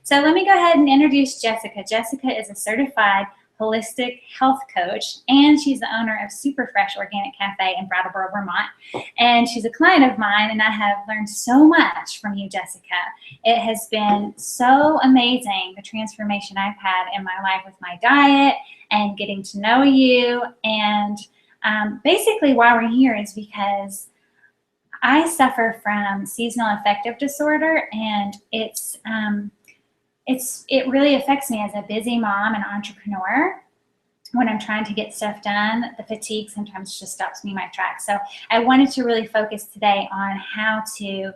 So let me go ahead and introduce Jessica. Jessica is a certified holistic health coach, and she's the owner of Super Fresh Organic Cafe in Brattleboro, Vermont. And she's a client of mine, and I have learned so much from you, Jessica. It has been so amazing, the transformation I've had in my life with my diet and getting to know you. And basically why we're here is because I suffer from seasonal affective disorder, and it really affects me as a busy mom and entrepreneur. When I'm trying to get stuff done, the fatigue sometimes just stops me in my tracks. So I wanted to really focus today on how to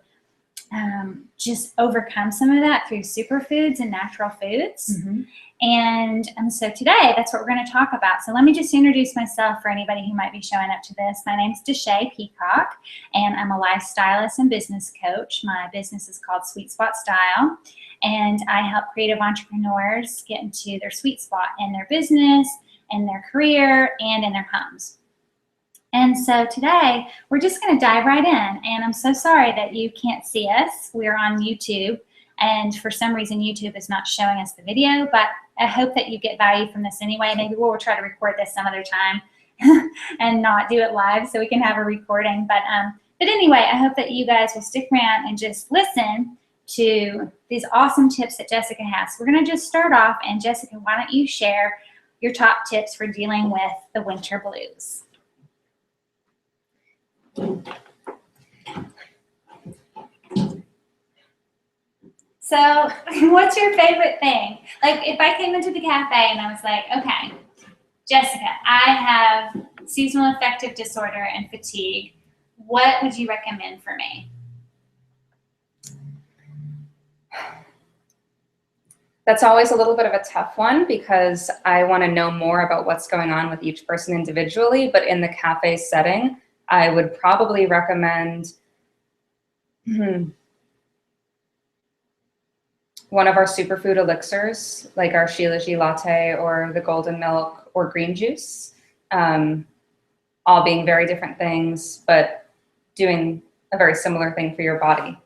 just overcome some of that through superfoods and natural foods. Mm-hmm. And so today, that's what we're going to talk about. So let me just introduce myself for anybody who might be showing up to this. My name is Deshae Peacock, and I'm a lifestylist and business coach. My business is called Sweet Spot Style, and I help creative entrepreneurs get into their sweet spot in their business, in their career, and in their homes. And so today, we're just going to dive right in. And I'm so sorry that you can't see us. We're on YouTube, and for some reason, YouTube is not showing us the video, but I hope that you get value from this anyway. Maybe we'll try to record this some other time and not do it live so we can have a recording. But anyway, I hope that you guys will stick around and just listen to these awesome tips that Jessica has. So we're going to just start off, and Jessica, why don't you share your top tips for dealing with the winter blues? So what's your favorite thing? Like if I came into the cafe and I was like, okay, Jessica, I have seasonal affective disorder and fatigue. What would you recommend for me? That's always a little bit of a tough one because I want to know more about what's going on with each person individually, but in the cafe setting, I would probably recommend one of our superfood elixirs, like our Shilajit latte or the golden milk or green juice, all being very different things, but doing a very similar thing for your body.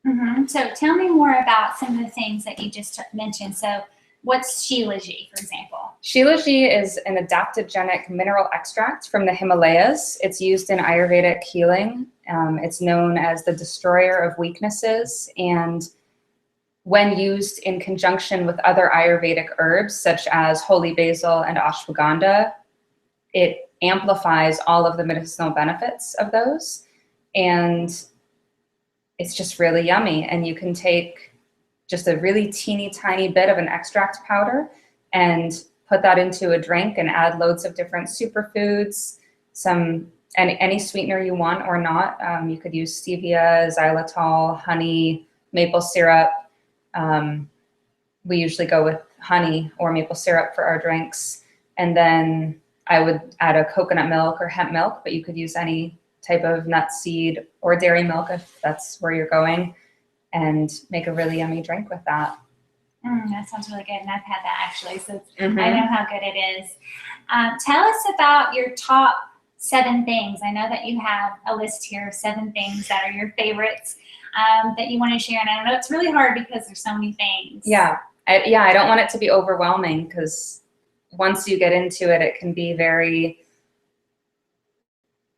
Mm-hmm. So tell me more about some of the things that you just mentioned. So what's Shilajit, for example? Shilajit is an adaptogenic mineral extract from the Himalayas. It's used in Ayurvedic healing. It's known as the destroyer of weaknesses, and when used in conjunction with other Ayurvedic herbs, such as holy basil and ashwagandha, it amplifies all of the medicinal benefits of those. And it's just really yummy. And you can take just a really teeny tiny bit of an extract powder and put that into a drink and add loads of different superfoods, any sweetener you want or not. You could use stevia, xylitol, honey, maple syrup. We usually go with honey or maple syrup for our drinks. And then I would add a coconut milk or hemp milk, but you could use any type of nut seed or dairy milk if that's where you're going, and make a really yummy drink with that. That sounds really good, and I've had that actually, so I know how good it is. Tell us about your top 7 things. I know that you have a list here of 7 things that are your favorites that you want to share, and I know it's really hard because there's so many things. Yeah, I don't want it to be overwhelming because once you get into it, it can be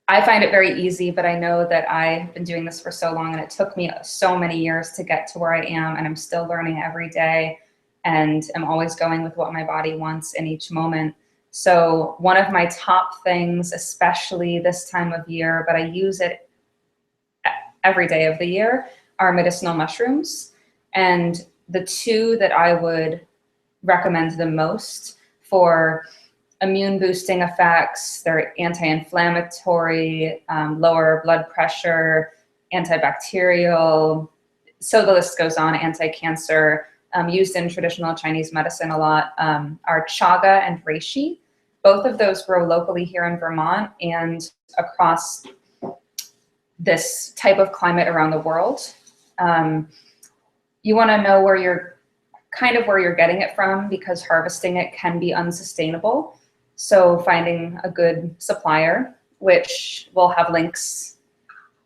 I find it very easy, but I know that I've been doing this for so long and it took me so many years to get to where I am, and I'm still learning every day, and I'm always going with what my body wants in each moment. So one of my top things, especially this time of year, but I use it every day of the year, are medicinal mushrooms. And the 2 that I would recommend the most for immune boosting effects, they're anti-inflammatory, lower blood pressure, antibacterial, so the list goes on, anti-cancer, used in traditional Chinese medicine a lot, are chaga and reishi. Both of those grow locally here in Vermont and across this type of climate around the world. You want to know where you're getting it from, because harvesting it can be unsustainable. So finding a good supplier, which will have links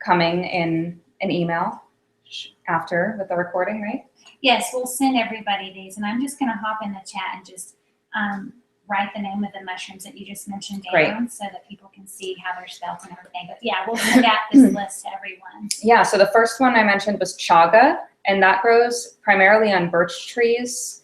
coming in an email after with the recording, right? Yes, we'll send everybody these, and I'm just going to hop in the chat and just write the name of the mushrooms that you just mentioned down so that people can see how they're spelled and everything. But yeah, we'll send out this list to everyone. Yeah, so the first one I mentioned was chaga, and that grows primarily on birch trees.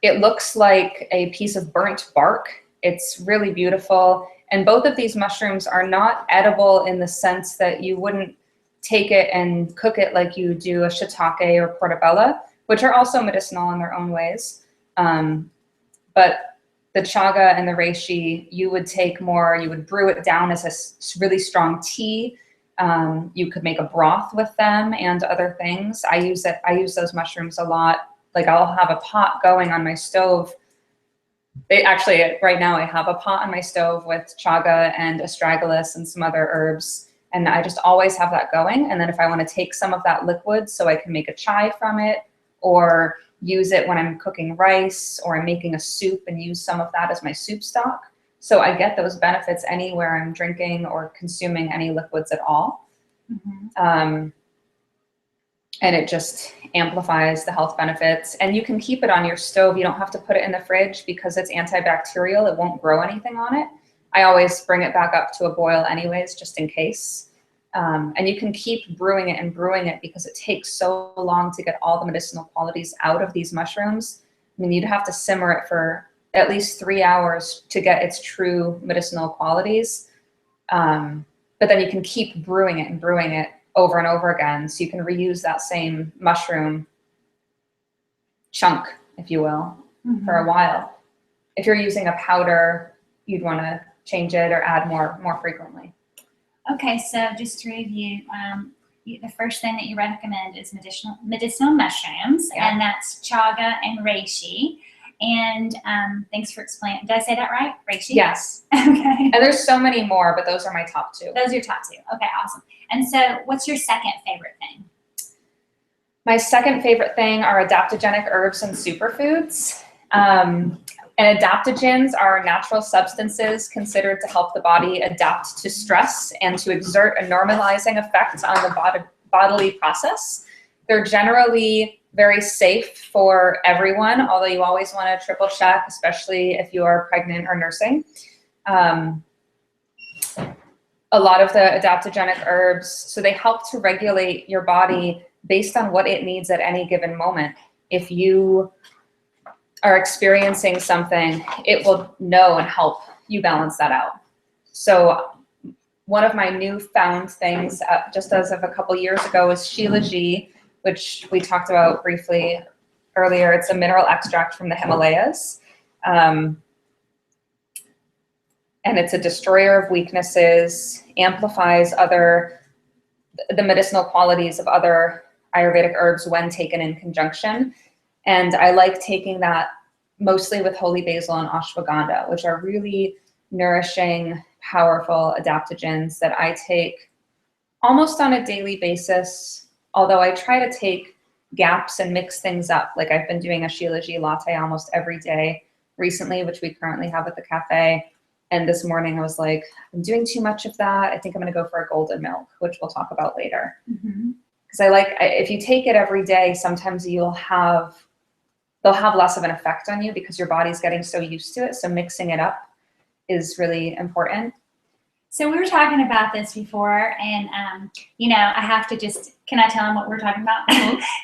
It looks like a piece of burnt bark. It's really beautiful. And both of these mushrooms are not edible in the sense that you wouldn't take it and cook it like you do a shiitake or portobello, which are also medicinal in their own ways. But the chaga and the reishi, you would take more, you would brew it down as a really strong tea. You could make a broth with them and other things. I use those mushrooms a lot. Like I'll have a pot going on my stove. Actually, right now I have a pot on my stove with chaga and astragalus and some other herbs. And I just always have that going. And then if I want to take some of that liquid so I can make a chai from it, or use it when I'm cooking rice, or I'm making a soup and use some of that as my soup stock. So I get those benefits anywhere I'm drinking or consuming any liquids at all. And it just amplifies the health benefits. And you can keep it on your stove. You don't have to put it in the fridge because it's antibacterial. It won't grow anything on it. I always bring it back up to a boil anyways, just in case. And you can keep brewing it and brewing it because it takes so long to get all the medicinal qualities out of these mushrooms. I mean, you'd have to simmer it for at least 3 hours to get its true medicinal qualities. But then you can keep brewing it and brewing it over and over again. So you can reuse that same mushroom chunk, if you will, for a while. If you're using a powder, you'd want to change it or add more frequently. Okay, so just to review, the first thing that you recommend is medicinal mushrooms, and that's chaga and reishi. And thanks for explaining. Did I say that right? Reishi? Yes. Okay. And there's so many more, but those are my top two. Those are your top two. Okay, awesome. And so what's your second favorite thing? My second favorite thing are adaptogenic herbs and superfoods. And adaptogens are natural substances considered to help the body adapt to stress and to exert a normalizing effect on the bodily process. They're generally very safe for everyone, although you always want to triple check, especially if you are pregnant or nursing. A lot of the adaptogenic herbs, so they help to regulate your body based on what it needs at any given moment. If you are experiencing something, it will know and help you balance that out. So one of my newfound things, just as of a couple years ago, is Shilajit, which we talked about briefly earlier. It's a mineral extract from the Himalayas. And it's a destroyer of weaknesses, amplifies the medicinal qualities of other Ayurvedic herbs when taken in conjunction. And I like taking that mostly with holy basil and ashwagandha, which are really nourishing, powerful adaptogens that I take almost on a daily basis, although I try to take gaps and mix things up. Like I've been doing a Shilajit latte almost every day recently, which we currently have at the cafe. And this morning I was like, I'm doing too much of that. I think I'm going to go for a golden milk, which we'll talk about later. Because if you take it every day, sometimes they'll have less of an effect on you because your body's getting so used to it. So mixing it up is really important. So we were talking about this before, and I have to can I tell them what we're talking about?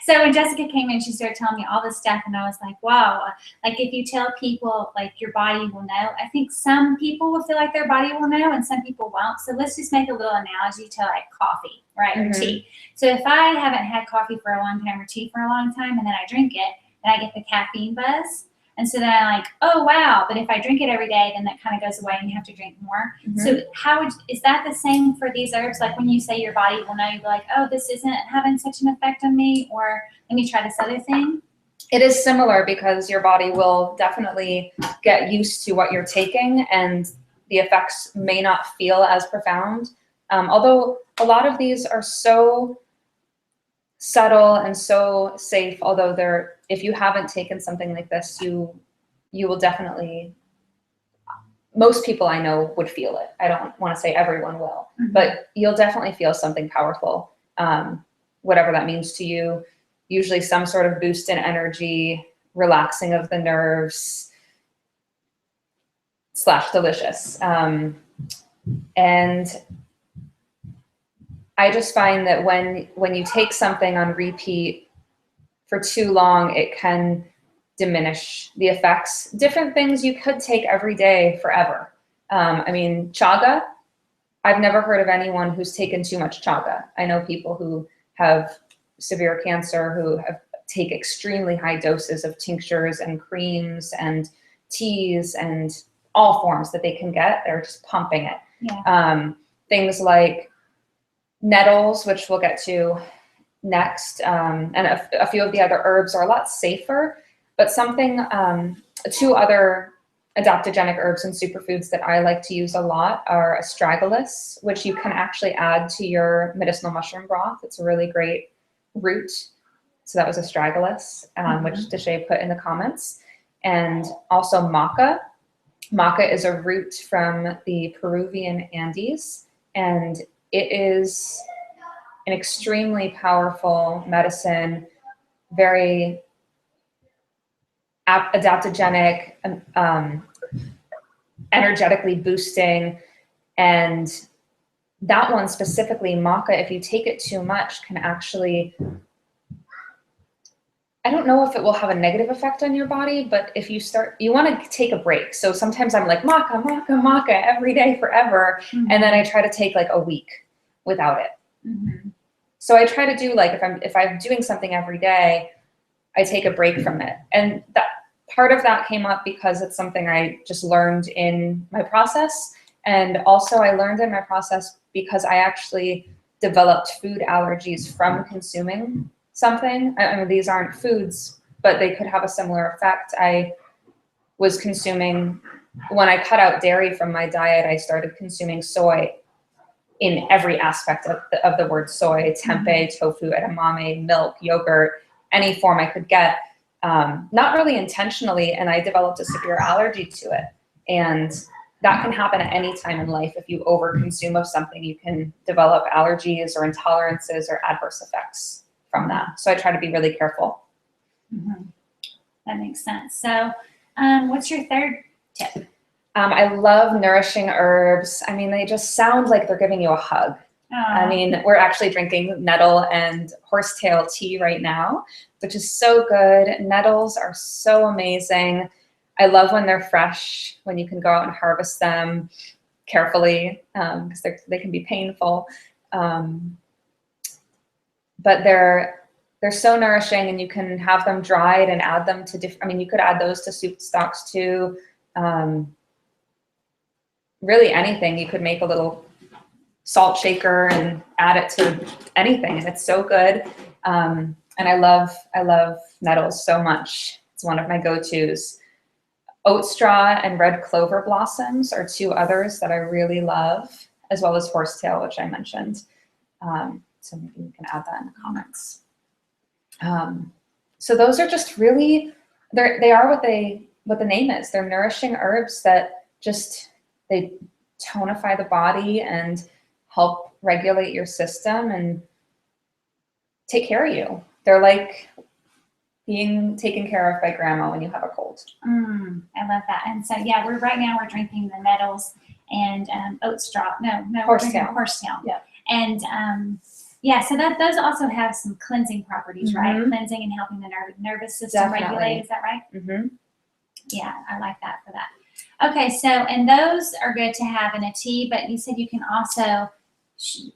So when Jessica came in, she started telling me all this stuff, and I was like, wow, like if you tell people, like your body will know. I think some people will feel like their body will know, and some people won't. So let's just make a little analogy to like coffee, right, or tea. So if I haven't had coffee for a long time or tea for a long time, and then I drink it, and I get the caffeine buzz. And so then I'm like, oh, wow. But if I drink it every day, then that kind of goes away and you have to drink more. So is that the same for these herbs? Like when you say your body will know, you'll be like, oh, this isn't having such an effect on me, or let me try this other thing? It is similar because your body will definitely get used to what you're taking and the effects may not feel as profound. Although a lot of these are so subtle and so safe, although if you haven't taken something like this, you will definitely, most people I know would feel it. I don't want to say everyone will, but you'll definitely feel something powerful whatever that means to you. Usually some sort of boost in energy, relaxing of the nerves, / delicious. And I just find that when you take something on repeat for too long, it can diminish the effects. Different things you could take every day forever. I mean, chaga, I've never heard of anyone who's taken too much chaga. I know people who have severe cancer who take extremely high doses of tinctures and creams and teas and all forms that they can get. They're just pumping it. Yeah. Things like nettles, which we'll get to next, and a few of the other herbs are a lot safer, but two other adaptogenic herbs and superfoods that I like to use a lot are astragalus, which you can actually add to your medicinal mushroom broth. It's a really great root. So that was astragalus, which Deshay put in the comments. And also maca. Maca is a root from the Peruvian Andes, and it is an extremely powerful medicine, very adaptogenic, energetically boosting. And that one specifically, maca, if you take it too much, can actually, I don't know if it will have a negative effect on your body, but if you want to take a break. So sometimes I'm like maca, maca, maca every day forever. And then I try to take like a week without it. So I try to do like, if I'm doing something every day, I take a break from it. And that part of that came up because it's something I just learned in my process. And also I learned in my process because I actually developed food allergies from consuming something. I mean, these aren't foods, but they could have a similar effect. I was consuming, when I cut out dairy from my diet, I started consuming soy in every aspect of the word soy: tempeh, tofu, edamame, milk, yogurt, any form I could get, not really intentionally, and I developed a severe allergy to it. And that can happen at any time in life. If you overconsume of something, you can develop allergies or intolerances or adverse effects from that. So I try to be really careful. That makes sense. So what's your third tip? I love nourishing herbs. I mean, they just sound like they're giving you a hug. I mean, we're actually drinking nettle and horsetail tea right now, which is so good. Nettles are so amazing. I love when they're fresh, when you can go out and harvest them carefully, because they can be painful. But they're so nourishing, and you can have them dried and add them to different, I mean, you could add those to soup stocks too. Really anything. You could make a little salt shaker and add it to anything. It's so good. And I love nettles so much. It's one of my go-tos. Oat straw and red clover blossoms are two others that I really love, as well as horsetail, which I mentioned. So maybe you can add that in the comments. So those are just really, they are what the name is. They're nourishing herbs that just, they tonify the body and help regulate your system and take care of you. They're like being taken care of by grandma when you have a cold. I love that. And so, yeah, right now we're drinking the nettles and oat straw. No, Horsetail. Horsetail. Yeah. And yeah, so those also have some cleansing properties, right? Cleansing and helping the nervous system regulate. Is that right? Yeah, I like that for that. Okay, so, and those are good to have in a tea, but you said you can also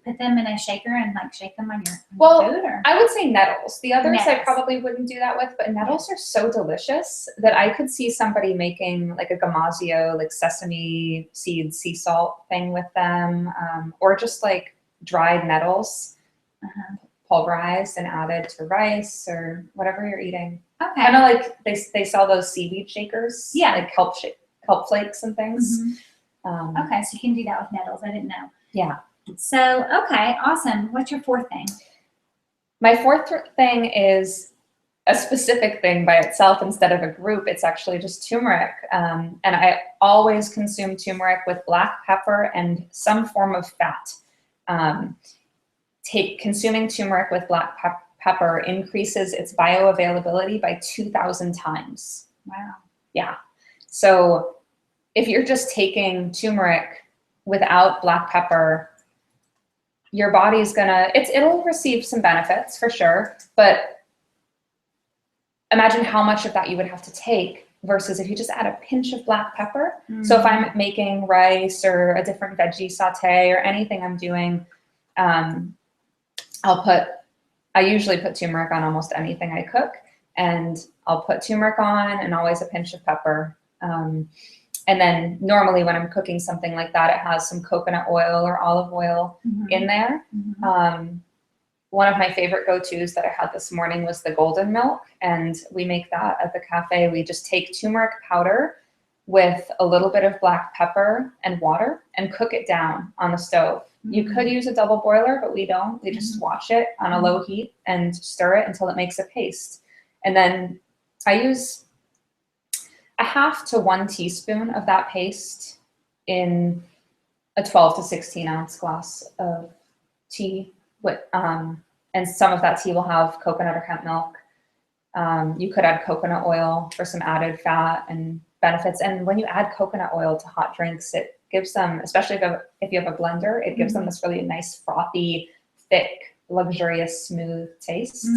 put them in a shaker and like shake them on your food? Or? I would say nettles. The others nettles. I probably wouldn't do that with, but nettles are so delicious that I could see somebody making like a gamasio, like sesame seed, sea salt thing with them, or just like dried nettles, pulverized and added to rice or whatever you're eating. Okay. I know, like they sell those seaweed shakers, like kelp flakes and things. Okay, so you can do that with nettles. I didn't know. Yeah. So, okay, awesome. What's your fourth thing? My fourth thing is a specific thing by itself instead of a group. It's actually just turmeric. And I always consume turmeric with black pepper and some form of fat. consuming turmeric with black pepper increases its bioavailability by 2,000 times. Wow. Yeah. So if you're just taking turmeric without black pepper, your body's it'll receive some benefits for sure, but imagine how much of that you would have to take versus if you just add a pinch of black pepper. So if I'm making rice or a different veggie saute or anything I'm doing, I usually put turmeric on almost anything I cook, and I'll put turmeric on and always a pinch of pepper. And then normally when I'm cooking something like that, it has some coconut oil or olive oil in there. One of my favorite go-tos that I had this morning was the golden milk, and we make that at the cafe. We just take turmeric powder with a little bit of black pepper and water and cook it down on the stove. You could use a double boiler, but we don't. We just wash it on a low heat and stir it until it makes a paste. And then I use a half to 1 teaspoon of that paste in a 12 to 16 ounce glass of tea. And some of that tea will have coconut or hemp milk. You could add coconut oil for some added fat and benefits. And when you add coconut oil to hot drinks, it gives them, especially if you have a blender, it gives them this really nice, frothy, thick, luxurious, smooth taste.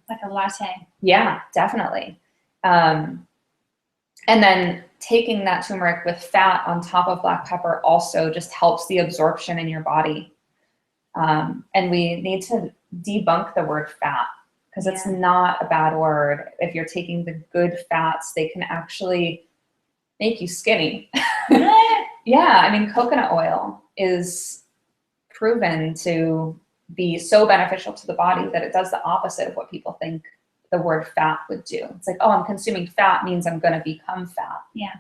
Like a latte. Yeah, definitely. And then taking that turmeric with fat on top of black pepper also just helps the absorption in your body. And we need to debunk the word fat, because it's not a bad word. If you're taking the good fats, they can actually make you skinny. Yeah, I mean, coconut oil is proven to be so beneficial to the body that it does the opposite of what people think the word fat would do. It's like, oh, I'm consuming fat means I'm going to become fat. Yeah.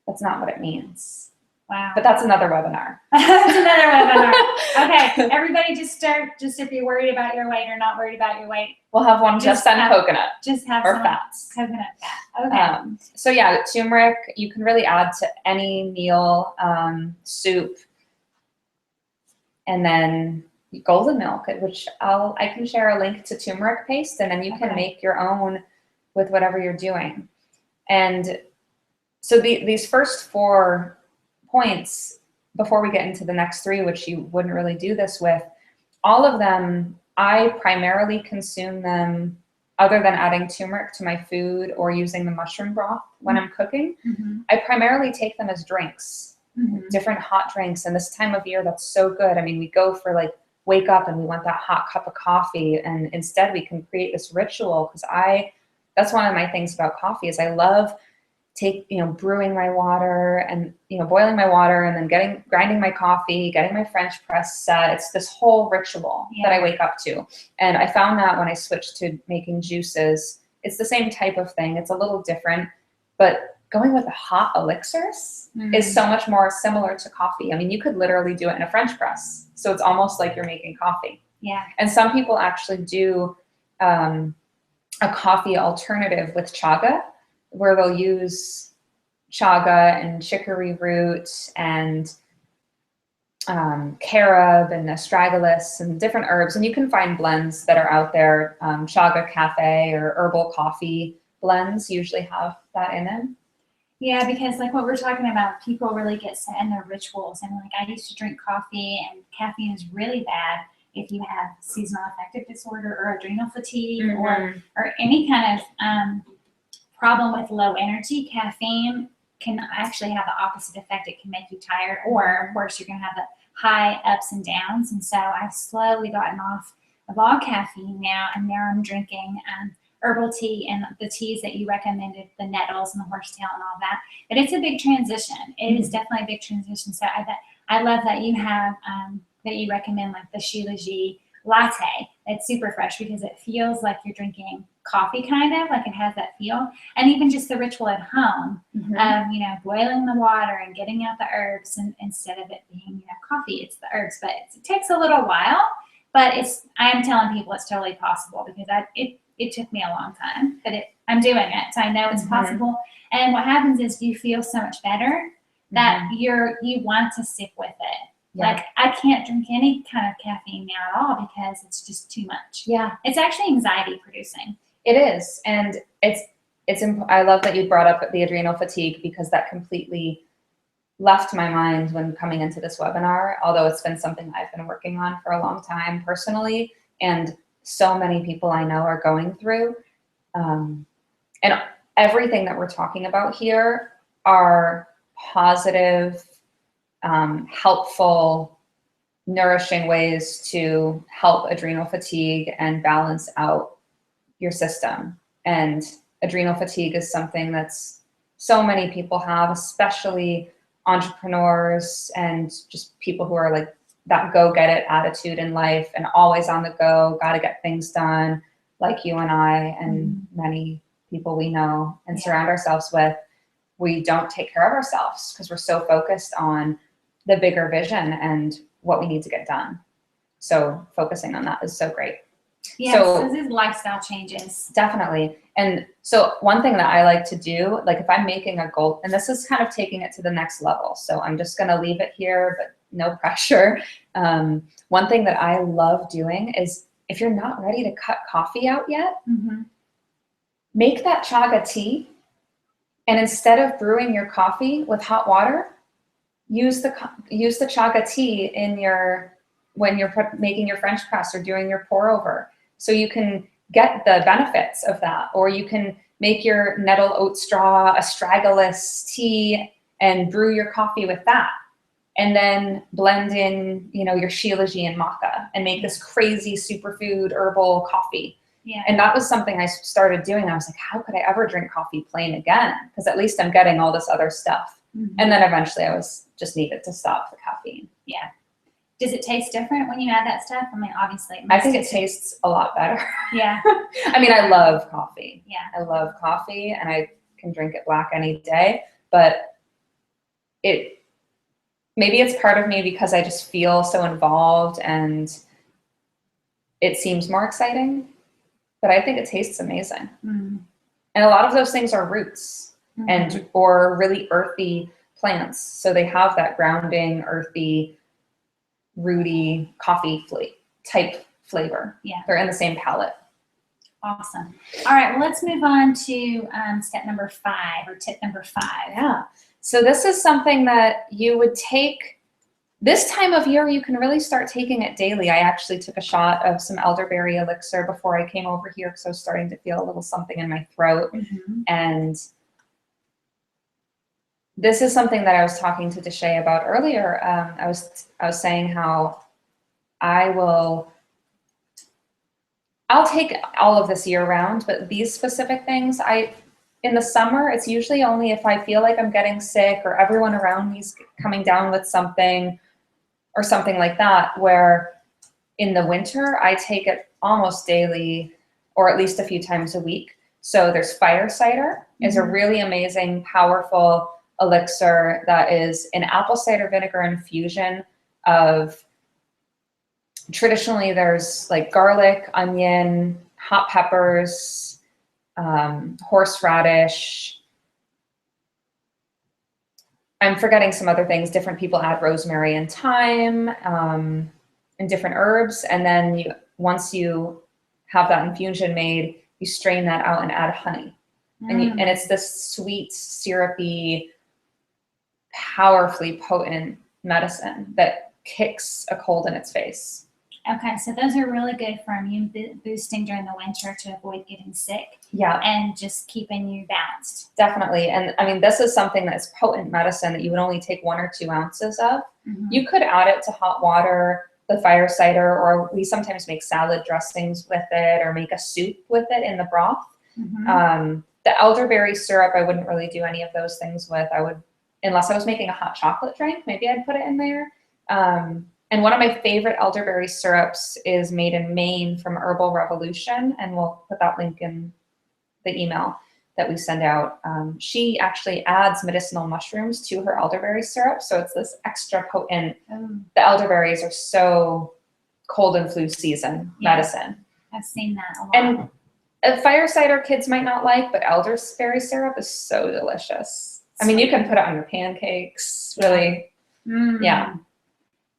That's not what it means. Wow. But that's another webinar. That's another webinar. Okay, everybody just if you're worried about your weight or not worried about your weight. We'll have one just on coconut. Just have or some fats. Coconut fat. Okay. So yeah, turmeric, you can really add to any meal, soup, and then golden milk, which I can share a link to turmeric paste, and then you can make your own with whatever you're doing. And so these first 4 points, before we get into the next 3, which you wouldn't really do this with, all of them, I primarily consume them other than adding turmeric to my food or using the mushroom broth when I'm cooking. I primarily take them as drinks, different hot drinks. And this time of year, that's so good. I mean, we go for like, wake up and we want that hot cup of coffee. And instead we can create this ritual, because that's one of my things about coffee is I love brewing my water and, boiling my water and then grinding my coffee, getting my French press set. It's this whole ritual that I wake up to. And I found that when I switched to making juices, it's the same type of thing. It's a little different, but going with the hot elixirs is so much more similar to coffee. I mean, you could literally do it in a French press. So it's almost like you're making coffee. Yeah. And some people actually do a coffee alternative with chaga, where they'll use chaga and chicory root and carob and astragalus and different herbs. And you can find blends that are out there. Chaga Cafe or herbal coffee blends usually have that in it. Yeah, because like what we're talking about, people really get set in their rituals. And like I used to drink coffee, and caffeine is really bad if you have seasonal affective disorder or adrenal fatigue or any kind of problem with low energy. Caffeine can actually have the opposite effect. It can make you tired, or worse, you're going to have the high ups and downs. And so I've slowly gotten off of all caffeine now, and now I'm drinking herbal tea and the teas that you recommended, the nettles and the horsetail and all that. But it's a big transition. It is definitely a big transition. So I love that you have that you recommend like the Shilajit latte. It's super fresh because it feels like you're drinking coffee, kind of like it has that feel. And even just the ritual at home of boiling the water and getting out the herbs, and instead of it being coffee, it's the herbs. But it takes a little while, but I am telling people it's totally possible, because it took me a long time, but I'm doing it, so I know it's possible. And what happens is you feel so much better that you want to stick with it. Yeah. Like, I can't drink any kind of caffeine now at all because it's just too much. Yeah. It's actually anxiety producing. It is. And I love that you brought up the adrenal fatigue, because that completely left my mind when coming into this webinar, although it's been something I've been working on for a long time personally, and so many people I know are going through. And everything that we're talking about here are positive, helpful, nourishing ways to help adrenal fatigue and balance out your system. And adrenal fatigue is something that's so many people have, especially entrepreneurs and just people who are like that go get it attitude in life and always on the go, got to get things done, like you and I and many people we know and surround ourselves with. We don't take care of ourselves because we're so focused on the bigger vision and what we need to get done. So focusing on that is so great. Yeah, so this is lifestyle changes. Definitely. And so one thing that I like to do, like if I'm making a goal, and this is kind of taking it to the next level, so I'm just going to leave it here, but no pressure. One thing that I love doing is, if you're not ready to cut coffee out yet, make that chaga tea. And instead of brewing your coffee with hot water, use the chaga tea in when you're making your French press or doing your pour over. So you can get the benefits of that. Or you can make your nettle oat straw astragalus tea and brew your coffee with that. And then blend in, your shilajit and maca and make this crazy superfood herbal coffee. Yeah. And that was something I started doing. I was like, how could I ever drink coffee plain again? Because at least I'm getting all this other stuff. And then eventually I just needed to stop the caffeine. Yeah. Does it taste different when you add that stuff? I mean, obviously. I think it tastes a lot better. Yeah. I mean, I love coffee. Yeah. I love coffee and I can drink it black any day, but maybe it's part of me because I just feel so involved and it seems more exciting, but I think it tastes amazing. And a lot of those things are roots or really earthy plants. So they have that grounding, earthy, rooty coffee type flavor. Yeah. They're in the same palette. Awesome. All right, well, let's move on to step number 5 or tip number 5. Yeah. So this is something that you would take this time of year. You can really start taking it daily. I actually took a shot of some elderberry elixir before I came over here because I was starting to feel a little something in my throat. And this is something that I was talking to Deshay about earlier. I was saying how I'll take all of this year round, but these specific things, in the summer, it's usually only if I feel like I'm getting sick or everyone around me is coming down with something or something like that, where in the winter, I take it almost daily or at least a few times a week. So there's fire cider is a really amazing, powerful elixir that is an apple cider vinegar infusion of, traditionally there's like garlic, onion, hot peppers, horseradish. I'm forgetting some other things. Different people add rosemary and thyme and different herbs. And then once you have that infusion made, you strain that out and add honey. And it's this sweet, syrupy, powerfully potent medicine that kicks a cold in its face. Okay, so those are really good for immune boosting during the winter to avoid getting sick. Yeah. And just keeping you balanced. Definitely. And I mean, this is something that's potent medicine that you would only take 1 or 2 ounces of. You could add it to hot water, the fire cider, or we sometimes make salad dressings with it or make a soup with it in the broth. The elderberry syrup, I wouldn't really do any of those things with. Unless I was making a hot chocolate drink, maybe I'd put it in there. And one of my favorite elderberry syrups is made in Maine from Herbal Revolution, and we'll put that link in the email that we send out. She actually adds medicinal mushrooms to her elderberry syrup, so it's this extra potent. The elderberries are so cold and flu season medicine. I've seen that a lot. And a fire cider kids might not like, but elderberry syrup is so delicious. I mean, you can put it on your pancakes, really. Yeah.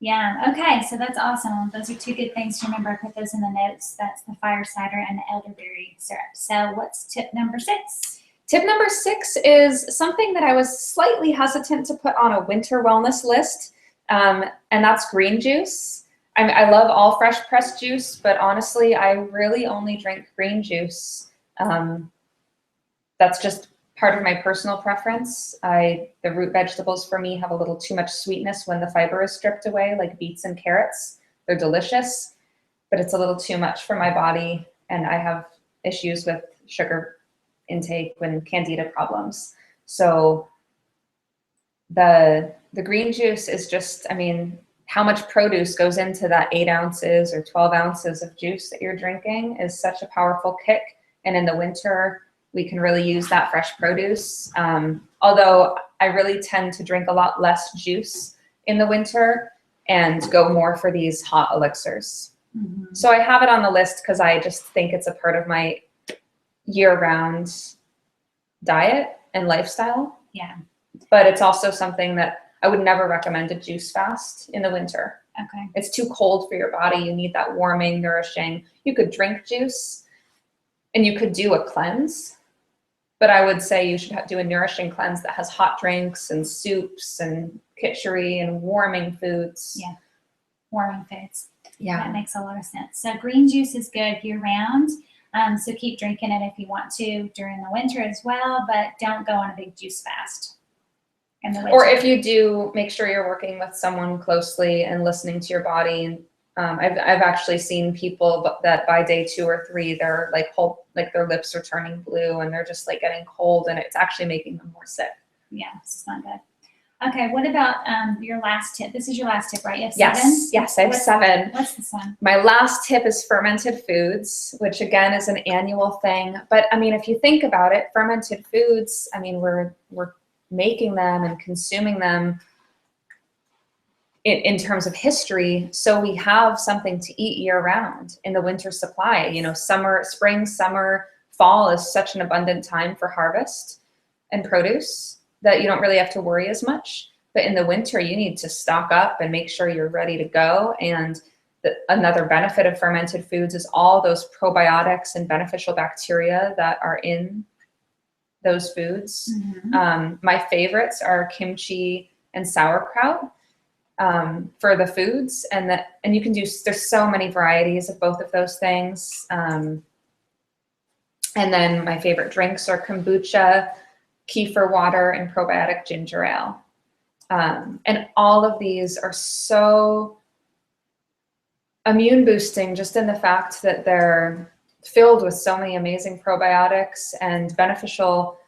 Yeah, okay, so that's awesome. Those are two good things to remember. I put those in the notes. That's the fire cider and the elderberry syrup. So what's tip number 6? Tip number 6 is something that I was slightly hesitant to put on a winter wellness list, and that's green juice. I love all fresh pressed juice, but honestly, I really only drink green juice. That's just part of my personal preference. The root vegetables for me have a little too much sweetness when the fiber is stripped away, like beets and carrots. They're delicious, but it's a little too much for my body, and I have issues with sugar intake and candida problems. So the green juice is just, I mean, how much produce goes into that 8 ounces or 12 ounces of juice that you're drinking is such a powerful kick. And in the winter, we can really use that fresh produce. Although I really tend to drink a lot less juice in the winter and go more for these hot elixirs. Mm-hmm. So I have it on the list because I just think it's a part of my year-round diet and lifestyle. Yeah. But it's also something that I would never recommend a juice fast in the winter. Okay. It's too cold for your body. You need that warming, nourishing. You could drink juice and you could do a cleanse, but I would say you should do a nourishing cleanse that has hot drinks and soups and kitchery and warming foods. Yeah. Warming foods. Yeah. That makes a lot of sense. So green juice is good year-round. So keep drinking it if you want to during the winter as well, but don't go on a big juice fast in the winter. Or if you do, make sure you're working with someone closely and listening to your body. And I've actually seen people that by day 2 or 3, they're like their lips are turning blue and they're just like getting cold, and it's actually making them more sick. Yeah, it's not good. Okay, what about your last tip? This is your last tip, right? You have 7? Yes, I have 7. What's this one? My last tip is fermented foods, which again is an annual thing. But I mean, if you think about it, fermented foods, I mean, we're making them and consuming them in terms of history. So we have something to eat year round in the winter supply. You know, spring, summer, fall is such an abundant time for harvest and produce that you don't really have to worry as much. But in the winter, you need to stock up and make sure you're ready to go. And another benefit of fermented foods is all those probiotics and beneficial bacteria that are in those foods. Mm-hmm. My favorites are kimchi and sauerkraut for the foods. And you can there's so many varieties of both of those things. And then my favorite drinks are kombucha, kefir water, and probiotic ginger ale. And all of these are so immune boosting just in the fact that they're filled with so many amazing probiotics and beneficial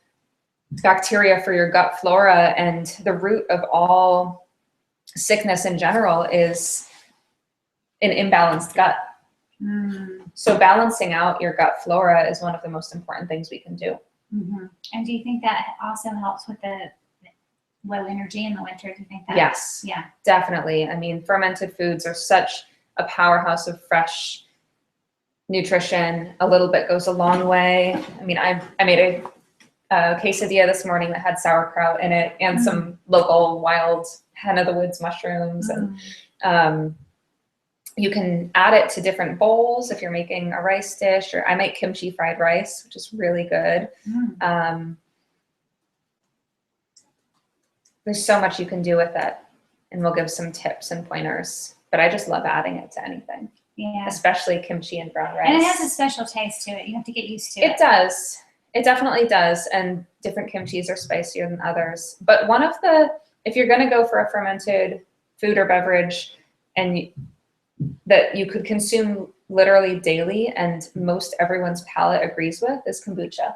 bacteria for your gut flora. And the root of all sickness in general is an imbalanced gut. So balancing out your gut flora is one of the most important things we can do. Mm-hmm. And do you think that also helps with the low energy in the winter? Do you think that? Yes. Yeah. Definitely. I mean, fermented foods are such a powerhouse of fresh nutrition. A little bit goes a long way. I mean, I made a quesadilla this morning that had sauerkraut in it and some local wild hen of the woods mushrooms. And you can add it to different bowls if you're making a rice dish, or I make kimchi fried rice, which is really good. There's so much you can do with it, and we'll give some tips and pointers, but I just love adding it to anything. Yeah. Especially kimchi and brown rice. And it has a special taste to it. You have to get used to it. It does. It definitely does. And different kimchis are spicier than others. But if you're going to go for a fermented food or beverage that you could consume literally daily and most everyone's palate agrees with, is kombucha.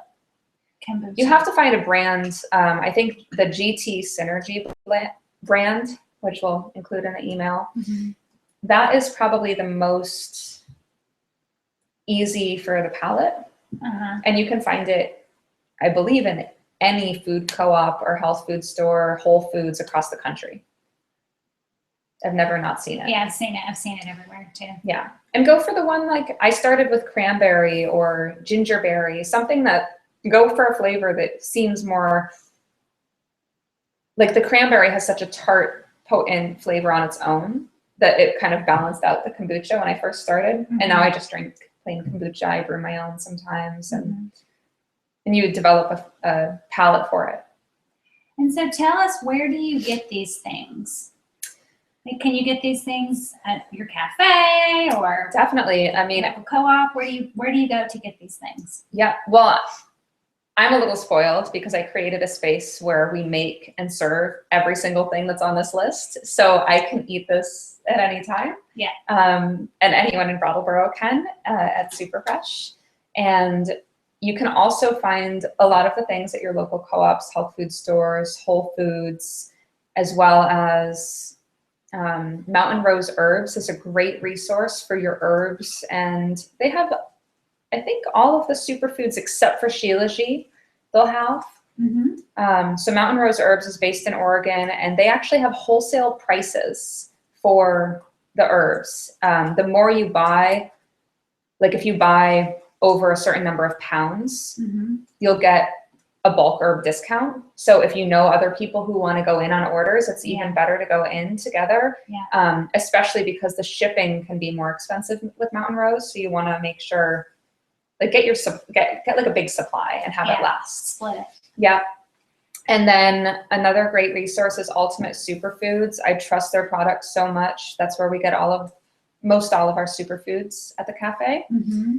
You have to find a brand. I think the GT Synergy brand, which we'll include in the email, that is probably the most easy for the palate. And you can find it, I believe, in any food co-op or health food store, Whole Foods across the country. I've never not seen it. Yeah, I've seen it. I've seen it everywhere too. Yeah. And go for the one, like I started with cranberry or gingerberry, something that, go for a flavor that seems more, like the cranberry has such a tart, potent flavor on its own. that it kind of balanced out the kombucha when I first started. Mm-hmm. And now I just drink plain kombucha. I brew my own sometimes. Mm-hmm. And you develop a palate for it. And so tell us, where do you get these things? Like, can you get these things at your cafe or Definitely. I mean, local co-op? Where do you go to get these things? Yeah, well, I'm a little spoiled because I created a space where we make and serve every single thing that's on this list. So I can eat this at any time. Yeah. And anyone in Brattleboro can at Superfresh. And you can also find a lot of the things at your local co-ops, health food stores, Whole Foods, as well as Mountain Rose Herbs is a great resource for your herbs. And they have, I think, all of the superfoods except for Shilajit they'll have. Mm-hmm. So Mountain Rose Herbs is based in Oregon, and they actually have wholesale prices for the herbs. The more you buy, like if you buy over a certain number of pounds, Mm-hmm. you'll get a bulk herb discount. So if you know other people who want to go in on orders, it's even better to go in together, especially because the shipping can be more expensive with Mountain Rose. So you want to make sure, like, get like a big supply and have it last. Split it. Yeah. And then another great resource is Ultimate Superfoods. I trust their products so much. That's where we get most all of our superfoods at the cafe. Mm-hmm.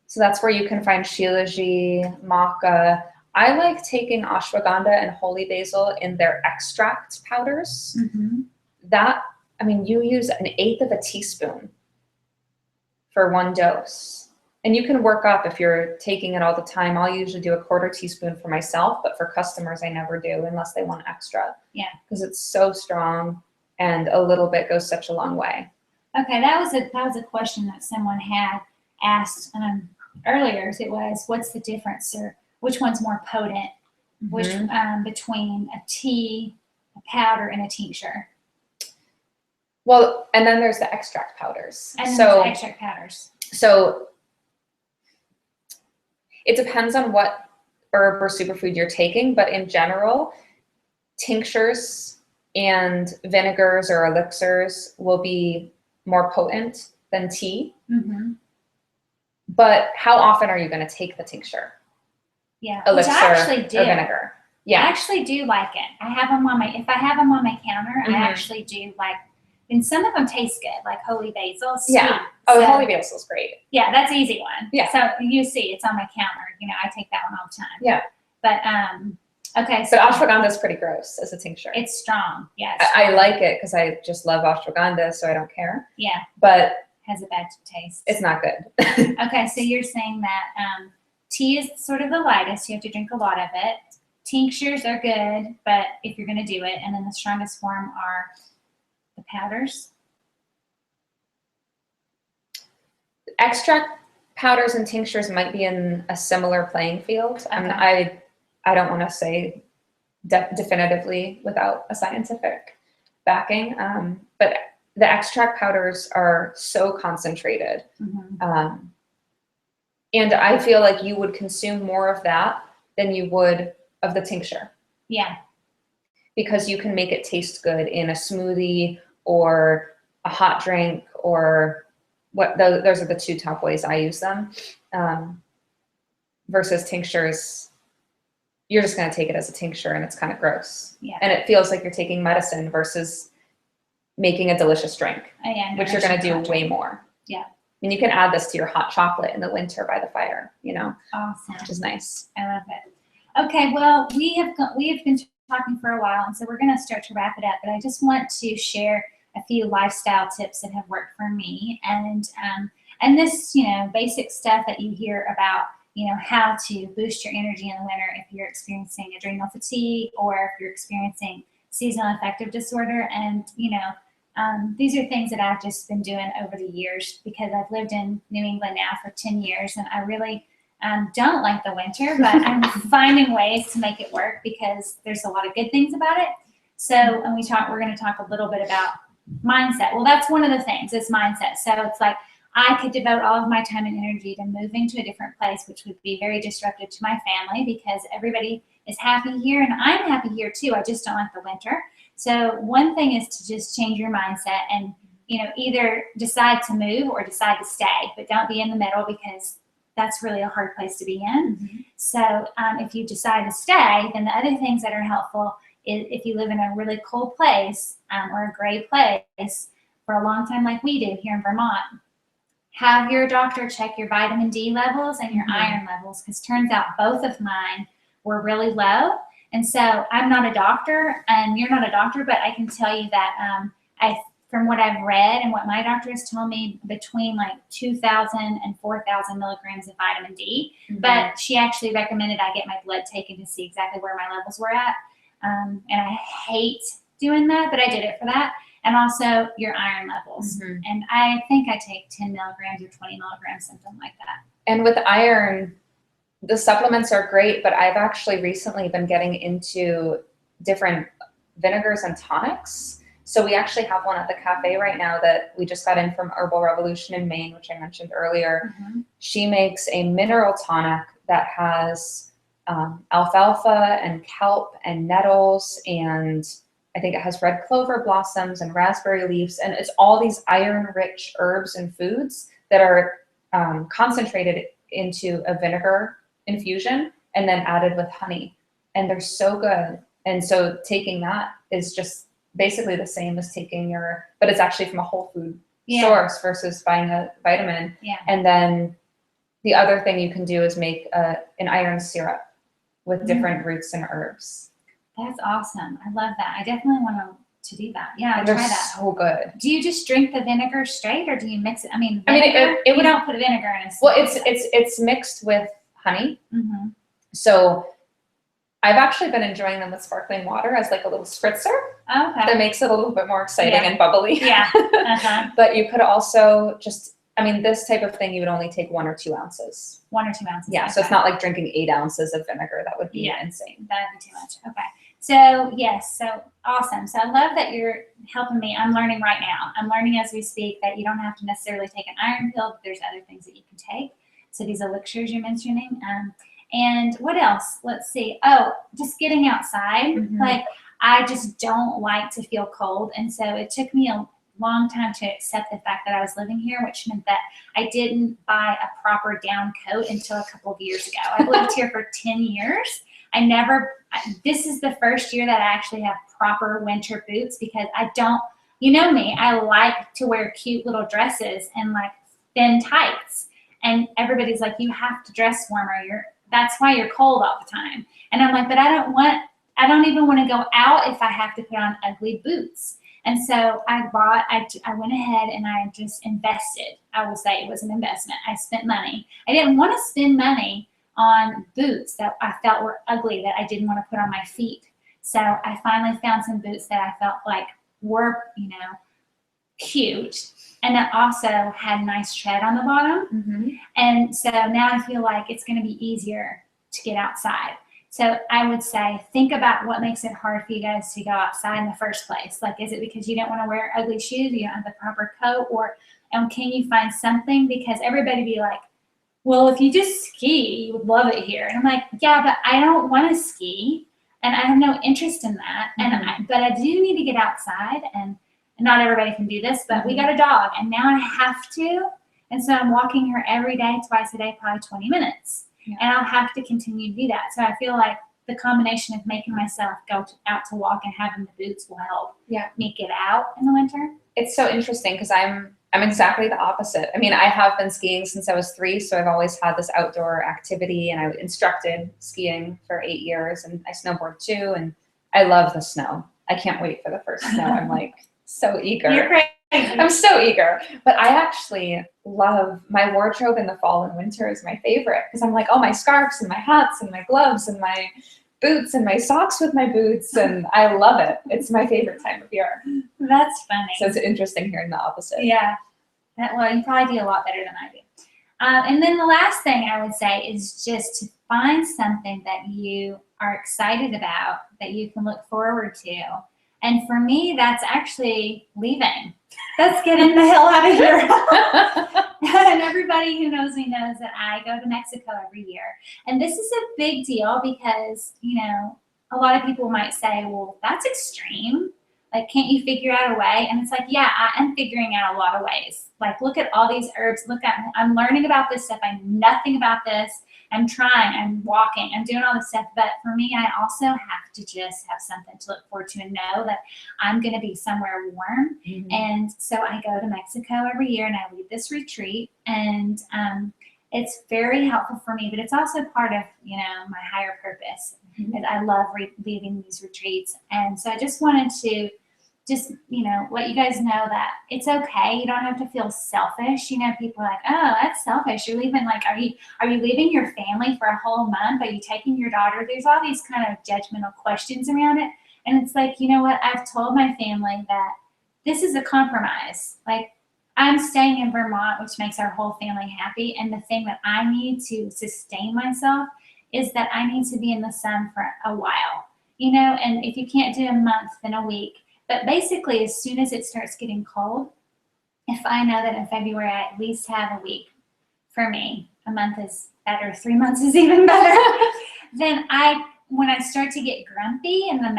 So that's where you can find Shilajit, maca. I like taking ashwagandha and holy basil in their extract powders. Mm-hmm. You use 1/8 of a teaspoon for one dose. And you can work up if you're taking it all the time. I'll usually do 1/4 teaspoon for myself, but for customers, I never do unless they want extra. Yeah. Because it's so strong, and a little bit goes such a long way. Okay, that was a question that someone had asked earlier. It was, what's the difference, or which one's more potent, between a tea, a powder, and a tincture? Well, and then there's the extract powders. And then there's the extract powders. So it depends on what herb or superfood you're taking, but in general, tinctures and vinegars or elixirs will be more potent than tea. Mm-hmm. But how often are you going to take the tincture? Yeah, elixir, which I actually do. Or vinegar. Yeah, I actually do like it. If I have them on my counter, I actually do like. And some of them taste good, like holy basil. Sweet. Yeah. Oh, the holy basil is great. Yeah, that's an easy one. Yeah. So you see, it's on my counter. I take that one all the time. Yeah. But okay. So but ashwagandha is pretty gross as a tincture. It's strong. Yeah. I like it because I just love ashwagandha, so I don't care. Yeah. But has a bad taste. It's not good. Okay, so you're saying that tea is sort of the lightest. You have to drink a lot of it. Tinctures are good, but if you're going to do it, and then the strongest form are the powders. Extract powders and tinctures might be in a similar playing field. Okay. I don't want to say definitively without a scientific backing, but the extract powders are so concentrated. Mm-hmm. And I feel like you would consume more of that than you would of the tincture. Yeah. Because you can make it taste good in a smoothie or a hot drink, or those are the two top ways I use them. Versus tinctures, you're just going to take it as a tincture and it's kind of gross. Yeah. And it feels like you're taking medicine versus making a delicious drink, which you're going to do way more. Yeah. And you can add this to your hot chocolate in the winter by the fire, Awesome. Which is nice. I love it. Okay, well, we have been talking for a while, and so we're going to start to wrap it up, but I just want to share a few lifestyle tips that have worked for me, and this, basic stuff that you hear about, how to boost your energy in the winter if you're experiencing adrenal fatigue or if you're experiencing seasonal affective disorder. And, these are things that I've just been doing over the years because I've lived in New England now for 10 years, and I really don't like the winter, but I'm finding ways to make it work because there's a lot of good things about it. So, and we're going to talk a little bit about mindset. Well, that's one of the things, is mindset. So it's like I could devote all of my time and energy to moving to a different place, which would be very disruptive to my family because everybody is happy here and I'm happy here too. I just don't like the winter. So one thing is to just change your mindset and, you know, either decide to move or decide to stay, but don't be in the middle because that's really a hard place to be in. Mm-hmm. So if you decide to stay, then the other things that are helpful is if you live in a really cold place or a gray place for a long time like we do here in Vermont, have your doctor check your vitamin D levels and your iron levels, because turns out both of mine were really low. And so I'm not a doctor and you're not a doctor, but I can tell you that from what I've read and what my doctor has told me, between like 2,000 and 4,000 milligrams of vitamin D. But she actually recommended I get my blood taken to see exactly where my levels were at. And I hate doing that, but I did it for that. And also your iron levels. And I think I take 10 milligrams or 20 milligrams, something like that. And with iron, the supplements are great, but I've actually recently been getting into different vinegars and tonics. So we actually have one at the cafe right now that we just got in from Herbal Revolution in Maine, which I mentioned earlier. She makes a mineral tonic that has alfalfa and kelp and nettles, and I think it has red clover blossoms and raspberry leaves, and it's all these iron-rich herbs and foods that are concentrated into a vinegar infusion and then added with honey, and they're so good. And so taking that is just basically the same as taking but it's actually from a whole food source versus buying a vitamin. And then the other thing you can do is make an iron syrup with different roots and herbs. That's awesome. I love that. I definitely want to do that. Yeah, and try they're that. so good. Do you just drink the vinegar straight, or do you mix it? I mean, we don't put vinegar in a Well, it's mixed with honey. So I've actually been enjoying them with sparkling water as like a little spritzer. Okay. That makes it a little bit more exciting and bubbly. But you could also just, I mean, this type of thing, you would only take 1 or 2 ounces. 1 or 2 ounces. Yeah, so it's not like drinking 8 ounces of vinegar. That would be insane. That would be too much. Okay. So yes, so awesome. So I love that you're helping me. I'm learning right now. I'm learning as we speak that you don't have to necessarily take an iron pill, but there's other things that you can take. So these elixirs you're mentioning. And what else? Let's see. Oh, just getting outside. Like, I just don't like to feel cold. And so it took me a long time to accept the fact that I was living here, which meant that I didn't buy a proper down coat until a couple of years ago. I've lived here for 10 years. This is the first year that I actually have proper winter boots, because I don't, you know me, I like to wear cute little dresses and like thin tights. And everybody's like, you have to dress warmer. That's why you're cold all the time. And I'm like, but I don't even want to go out if I have to put on ugly boots. And so I went ahead and I just invested. I will say it was an investment. I spent money. I didn't want to spend money on boots that I felt were ugly, that I didn't want to put on my feet. So I finally found some boots that I felt like were, cute, and that also had nice tread on the bottom. And so now I feel like it's going to be easier to get outside. So I would say, think about what makes it hard for you guys to go outside in the first place. Like, is it because you don't want to wear ugly shoes, you don't have the proper coat, or can you find something? Because everybody be like, well, if you just ski, you would love it here. And I'm like, yeah, but I don't want to ski, and I have no interest in that. But I do need to get outside, and not everybody can do this, but we got a dog, and now I have to. And so I'm walking her every day, twice a day, probably 20 minutes. And I'll have to continue to do that. So I feel like the combination of making myself go out to walk and having the boots will help me get out in the winter. It's so interesting because I'm exactly the opposite. I mean, I have been skiing since I was 3, so I've always had this outdoor activity, and I instructed skiing for 8 years, and I snowboard too, and I love the snow. I can't wait for the first snow. I'm like so eager. You're crazy. I'm so eager. But I actually love my wardrobe in the fall and winter is my favorite, because I'm like, oh, my scarves and my hats and my gloves and my boots and my socks with my boots, and I love it. It's my favorite time of year. That's funny. So it's interesting hearing the opposite. Yeah. Well, you probably do a lot better than I do. And then the last thing I would say is just to find something that you are excited about, that you can look forward to. And for me, that's actually leaving. That's getting the hell out of here. And everybody who knows me knows that I go to Mexico every year. And this is a big deal because, a lot of people might say, well, that's extreme. Like, can't you figure out a way? And it's like, yeah, I am figuring out a lot of ways. Like, look at all these herbs. Look at, I'm learning about this stuff. I know nothing about this. I'm trying, I'm walking, I'm doing all this stuff. But for me, I also have to just have something to look forward to and know that I'm going to be somewhere warm. And so I go to Mexico every year and I lead this retreat. And it's very helpful for me, but it's also part of, you know, my higher purpose. And I love leading these retreats. And so I just wanted to just, you know, let you guys know that it's okay. You don't have to feel selfish. You know, people are like, oh, that's selfish. You're leaving, like, are you leaving your family for a whole month? Are you taking your daughter? There's all these kind of judgmental questions around it. And it's like, you know what? I've told my family that this is a compromise. Like, I'm staying in Vermont, which makes our whole family happy. And the thing that I need to sustain myself is that I need to be in the sun for a while, you know, and if you can't do a month, then a week. But basically, as soon as it starts getting cold, if I know that in February I at least have a week for me, a month is better, 3 months is even better, then when I start to get grumpy and that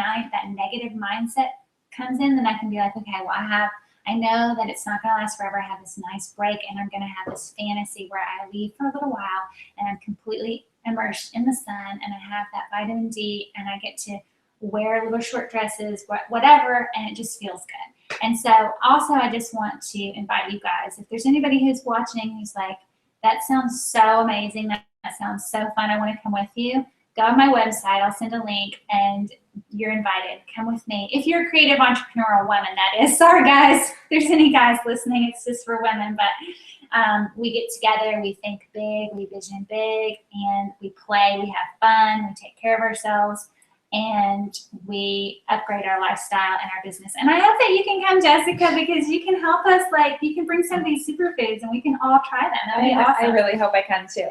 negative mindset comes in, then I can be like, okay, well, I know that it's not going to last forever. I have this nice break, and I'm going to have this fantasy where I leave for a little while, and I'm completely immersed in the sun, and I have that vitamin D, and I get to wear little short dresses, whatever, and it just feels good. And so also I just want to invite you guys, if there's anybody who's watching who's like, that sounds so amazing, that sounds so fun, I want to come with you, go on my website, I'll send a link, and you're invited. Come with me. If you're a creative entrepreneurial woman, that is. Sorry, guys. If there's any guys listening, it's just for women. But we get together, we think big, we vision big, and we play, we have fun, we take care of ourselves, and we upgrade our lifestyle and our business. And I hope that you can come, Jessica, because you can help us, like, you can bring some of these superfoods and we can all try them. That'd be awesome. I really hope I can too.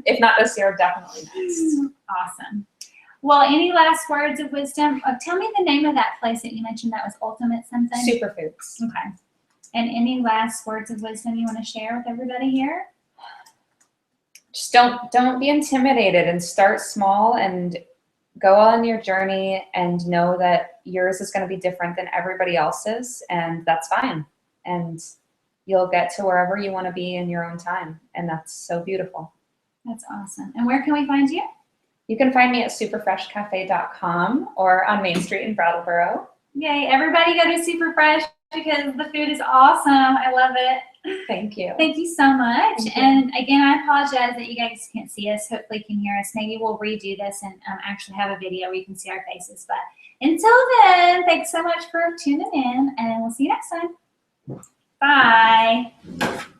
If not this year, definitely next. Awesome. Well, any last words of wisdom? Tell me the name of that place that you mentioned that was Ultimate something. Superfoods. Okay. And any last words of wisdom you want to share with everybody here? Just don't be intimidated, and start small and go on your journey, and know that yours is going to be different than everybody else's, and that's fine. And you'll get to wherever you want to be in your own time, and that's so beautiful. That's awesome. And where can we find you? You can find me at superfreshcafe.com or on Main Street in Brattleboro. Yay, everybody go to Superfresh because the food is awesome. I love it. Thank you. Thank you so much. Thank you. And again, I apologize that you guys can't see us. Hopefully you can hear us. Maybe we'll redo this and actually have a video where you can see our faces. But until then, thanks so much for tuning in, and we'll see you next time. Bye.